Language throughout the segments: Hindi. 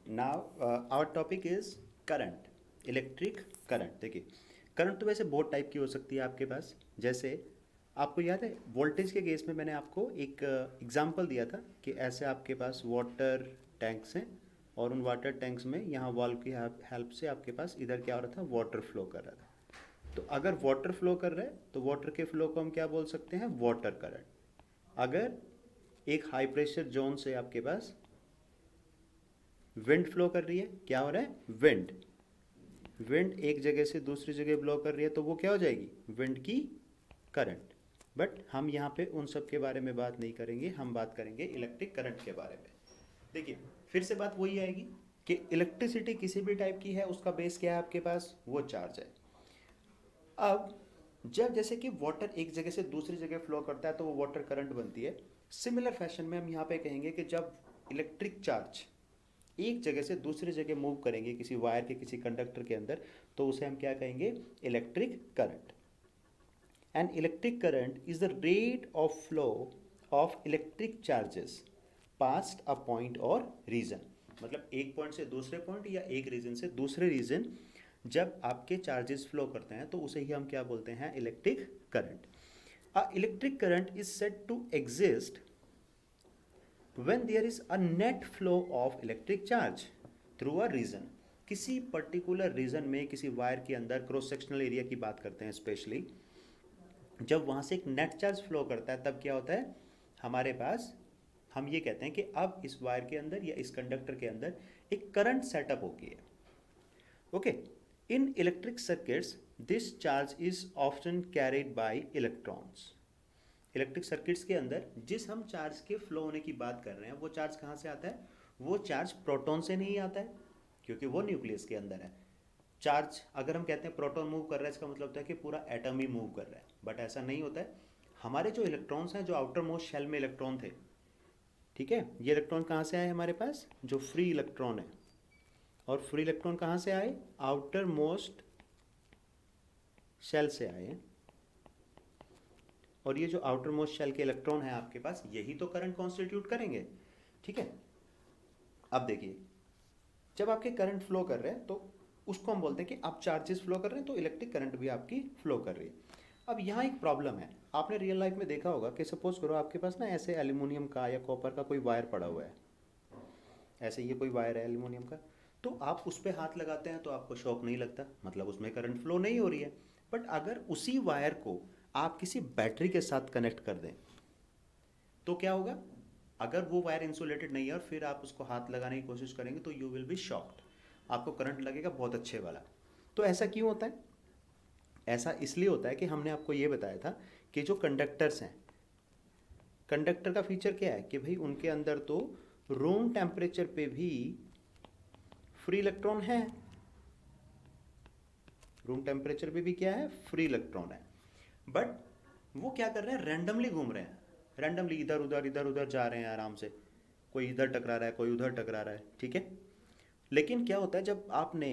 Now our topic is current, electric current. देखिए, करंट तो वैसे बहुत टाइप की हो सकती है आपके पास। जैसे आपको याद है वोल्टेज के केस में मैंने आपको एक एग्जांपल दिया था कि ऐसे आपके पास वाटर टैंक्स हैं और उन वाटर टैंक्स में यहाँ वाल्व की हेल्प से आपके पास इधर क्या हो रहा था, वाटर फ्लो कर रहा था। तो अगर वाटर फ्लो कर रहा है तो वाटर के फ्लो को हम क्या बोल सकते हैं, वाटर करंट। अगर एक हाई प्रेशर जोन से आपके पास विंड फ्लो कर रही है, क्या हो रहा है, विंड विंड एक जगह से दूसरी जगह ब्लो कर रही है, तो वो क्या हो जाएगी, विंड की करंट। बट हम यहाँ पे उन सब के बारे में बात नहीं करेंगे, हम बात करेंगे इलेक्ट्रिक करंट के बारे में। देखिए, फिर से बात वही आएगी कि इलेक्ट्रिसिटी किसी भी टाइप की है, उसका बेस क्या है आपके पास, वो चार्ज है। अब जब जैसे कि वाटर एक जगह से दूसरी जगह फ्लो करता है तो वो वाटर करंट बनती है। सिमिलर फैशन में हम यहाँ पे कहेंगे कि जब इलेक्ट्रिक चार्ज एक जगह से दूसरी जगह मूव करेंगे किसी वायर के किसी कंडक्टर के अंदर, तो उसे हम क्या कहेंगे, electric current. And electric current is the rate of flow of electric charges past a point और रीजन। मतलब एक पॉइंट से दूसरे पॉइंट या एक रीजन से दूसरे रीजन जब आपके चार्जेस फ्लो करते हैं तो उसे ही हम क्या बोलते हैं, electric current. A electric current is said to exist when there is a net flow of electric charge through a region। किसी पर्टिकुलर रीजन में किसी वायर के अंदर क्रॉस सेक्शनल एरिया की बात करते हैं स्पेशली, जब वहाँ से एक नेट चार्ज फ्लो करता है तब क्या होता है हमारे पास, हम ये कहते हैं कि अब इस वायर के अंदर या इस कंडक्टर के अंदर एक करंट सेटअप हो गई है। Okay, in electric circuits this charge is often carried by electrons. Electric circuits के अंदर जिस हम चार्ज के फ्लो होने की बात कर रहे हैं वो चार्ज कहाँ से आता है, वो चार्ज प्रोटॉन से नहीं आता है क्योंकि वो न्यूक्लियस के अंदर है। चार्ज अगर हम कहते हैं प्रोटॉन मूव कर रहा है, इसका मतलब होता है कि पूरा एटम ही मूव कर रहा है, बट ऐसा नहीं होता है। हमारे जो इलेक्ट्रॉन्स हैं, जो आउटर मोस्ट शेल में इलेक्ट्रॉन थे, ठीक है, ये इलेक्ट्रॉन कहाँ से आए हमारे पास, जो फ्री इलेक्ट्रॉन है, और फ्री इलेक्ट्रॉन कहाँ से आए, आउटर मोस्ट शेल से आए हैं। और ये जो आउटर मोस्ट शेल के इलेक्ट्रॉन है आपके पास, यही तो करंट कॉन्स्टिट्यूट करेंगे। ठीक है, अब देखिए, जब आपके करंट फ्लो कर रहे हैं तो उसको हम बोलते हैं कि आप चार्जेस फ्लो कर रहे हैं तो इलेक्ट्रिक करंट भी आपकी फ्लो कर रही है। अब यहाँ एक प्रॉब्लम है, आपने रियल लाइफ में देखा होगा कि सपोज करो आपके पास ना ऐसे एल्यूमिनियम का या कॉपर का कोई वायर पड़ा हुआ है, ऐसे ये कोई वायर है एल्यूमिनियम का, तो आप उस पर हाथ लगाते हैं तो आपको शॉक नहीं लगता, मतलब उसमें करंट फ्लो नहीं हो रही है। बट अगर उसी वायर को आप किसी बैटरी के साथ कनेक्ट कर दें तो क्या होगा, अगर वो वायर इंसुलेटेड नहीं है और फिर आप उसको हाथ लगाने की कोशिश करेंगे तो यू विल बी शॉक्ड, आपको करंट लगेगा बहुत अच्छे वाला। तो ऐसा क्यों होता है, ऐसा इसलिए होता है कि हमने आपको ये बताया था कि जो कंडक्टर्स हैं, कंडक्टर का फीचर क्या है कि भाई उनके अंदर तो रूम टेम्परेचर पे भी फ्री इलेक्ट्रॉन है, रूम टेम्परेचर पे भी क्या है, फ्री इलेक्ट्रॉन है। बट वो क्या कर रहे हैं, रैंडमली घूम रहे हैं, रैंडमली इधर उधर जा रहे हैं आराम से, कोई इधर टकरा रहा है कोई उधर टकरा रहा है, ठीक है। लेकिन क्या होता है जब आपने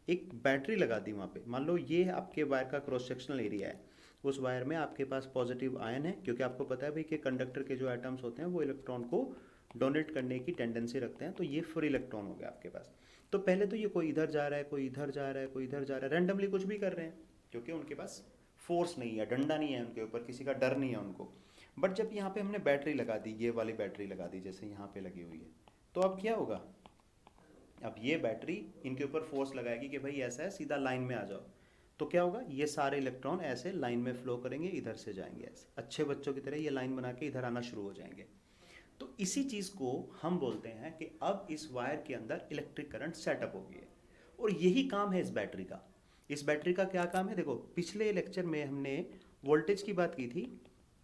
एक बैटरी लगा दी वहाँ पे, मान लो ये आपके वायर का क्रॉस सेक्शनल एरिया है, उस वायर में आपके पास पॉजिटिव आयन है, क्योंकि आपको पता है भाई कि कंडक्टर के जो एटम्स होते हैं वो इलेक्ट्रॉन को डोनेट करने की टेंडेंसी रखते हैं, तो ये फ्री इलेक्ट्रॉन हो गया आपके पास। तो पहले तो ये कोई इधर जा रहा है कोई इधर जा रहा है कोई इधर जा रहा है, रैंडमली कुछ भी कर रहे हैं, क्योंकि उनके पास फोर्स नहीं है, डंडा नहीं है उनके ऊपर, किसी का डर नहीं है उनको। बट जब यहाँ पे हमने बैटरी लगा दी, ये वाली बैटरी लगा दी जैसे यहाँ पे लगी हुई है, तो अब क्या होगा, अब ये बैटरी इनके ऊपर फोर्स लगाएगी कि भाई ऐसा है सीधा लाइन में आ जाओ, तो क्या होगा, ये सारे इलेक्ट्रॉन ऐसे लाइन में फ्लो करेंगे, इधर से जाएंगे ऐसे अच्छे बच्चों की तरह ये लाइन बना के इधर आना शुरू हो जाएंगे। तो इसी चीज़ को हम बोलते हैं कि अब इस वायर के अंदर इलेक्ट्रिक करंट सेटअप हो गई है, और यही काम है इस बैटरी का। इस बैटरी का क्या काम है, देखो पिछले लेक्चर में हमने वोल्टेज की बात की थी,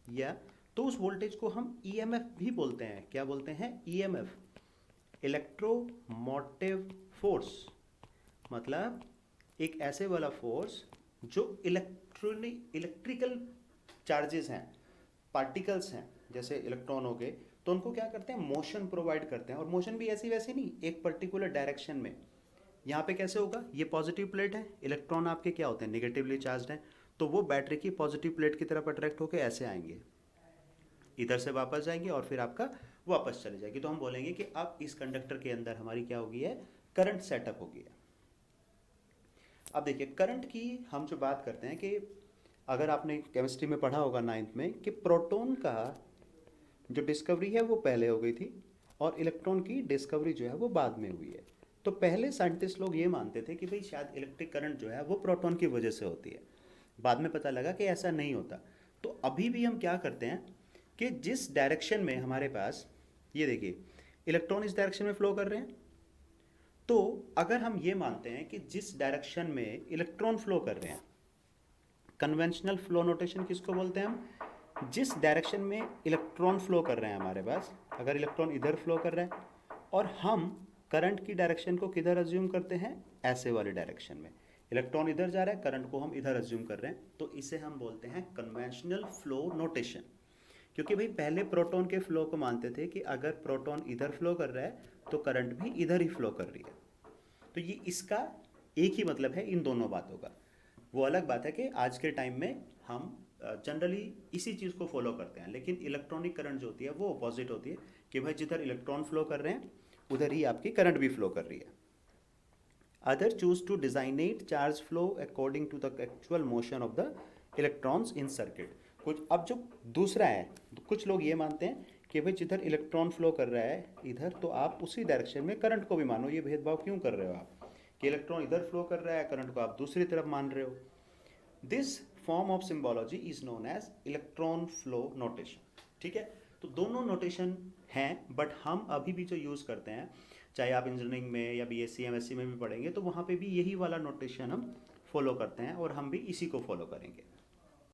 या तो उस वोल्टेज को हम ईएमएफ भी बोलते हैं, क्या बोलते हैं, ईएमएफ, इलेक्ट्रोमोटिव फोर्स। मतलब एक ऐसे वाला फोर्स जो इलेक्ट्रिकल चार्जेस हैं, पार्टिकल्स हैं, जैसे इलेक्ट्रॉन हो गए, तो उनको क्या करते हैं, मोशन प्रोवाइड करते हैं, और मोशन भी ऐसी वैसी नहीं, एक पर्टिकुलर डायरेक्शन में। यहाँ पे कैसे होगा, ये पॉजिटिव प्लेट है, इलेक्ट्रॉन आपके क्या होते हैं, नेगेटिवली चार्ज हैं, तो वो बैटरी की पॉजिटिव प्लेट की तरफ अट्रैक्ट होकर ऐसे आएंगे, इधर से वापस जाएंगे और फिर आपका वापस चले जाएगी। तो हम बोलेंगे कि अब इस कंडक्टर के अंदर हमारी क्या होगी है, करंट सेटअप होगी है। अब देखिए करंट की हम जो बात करते हैं कि अगर आपने केमिस्ट्री में पढ़ा होगा 9th में कि प्रोटॉन का जो डिस्कवरी है वो पहले हो गई थी और इलेक्ट्रॉन की डिस्कवरी जो है वो बाद में हुई है। तो पहले साइंटिस्ट लोग ये मानते थे कि भाई शायद इलेक्ट्रिक करंट जो है वो प्रोटॉन की वजह से होती है। बाद में पता लगा कि ऐसा नहीं होता। तो अभी भी हम क्या करते हैं कि जिस डायरेक्शन में हमारे पास, ये देखिए इलेक्ट्रॉन इस डायरेक्शन में फ्लो कर रहे हैं, तो अगर हम ये मानते हैं कि जिस डायरेक्शन में इलेक्ट्रॉन फ्लो कर रहे हैं, कन्वेंशनल फ्लो नोटेशन किसको बोलते हैं हम, जिस डायरेक्शन में इलेक्ट्रॉन फ्लो कर रहे हैं हमारे पास, अगर इलेक्ट्रॉन इधर फ्लो कर रहे हैं और हम करंट की डायरेक्शन को किधर अज्यूम करते हैं, ऐसे वाले डायरेक्शन में इलेक्ट्रॉन इधर जा रहा है, करंट को हम इधर अज्यूम कर रहे हैं, तो इसे हम बोलते हैं कन्वेंशनल फ्लो नोटेशन। क्योंकि भाई पहले प्रोटॉन के फ्लो को मानते थे कि अगर प्रोटॉन इधर फ्लो कर रहा है तो करंट भी इधर ही फ्लो कर रही है। तो ये इसका एक ही मतलब है इन दोनों बातों का। वो अलग बात है कि आज के टाइम में हम जनरली इसी चीज़ को फॉलो करते हैं, लेकिन इलेक्ट्रॉनिक करंट जो होती है वो अपोजिट होती है कि भाई जिधर इलेक्ट्रॉन फ्लो कर रहे हैं उधर ही आपकी करंट भी फ्लो कर रही है। Other choose to designate charge flow according to the actual motion of the electrons in circuit. कुछ अब जो दूसरा है, तो कुछ लोग ये मानते हैं कि भाई जिधर इलेक्ट्रॉन फ्लो कर रहा है इधर, तो आप उसी डायरेक्शन में करंट को भी मानो। ये भेदभाव क्यों कर रहे हो आप कि इलेक्ट्रॉन इधर फ्लो कर रहा है, करंट को आप दूसरी तरफ मान रहे हो। This form of symbology is known as electron flow notation. ठीक है, तो दोनों नोटेशन हैं, बट हम अभी भी जो यूज़ करते हैं, चाहे आप इंजीनियरिंग में या बीएससी एमएससी में भी पढ़ेंगे, तो वहाँ पे भी यही वाला नोटेशन हम फॉलो करते हैं और हम भी इसी को फॉलो करेंगे।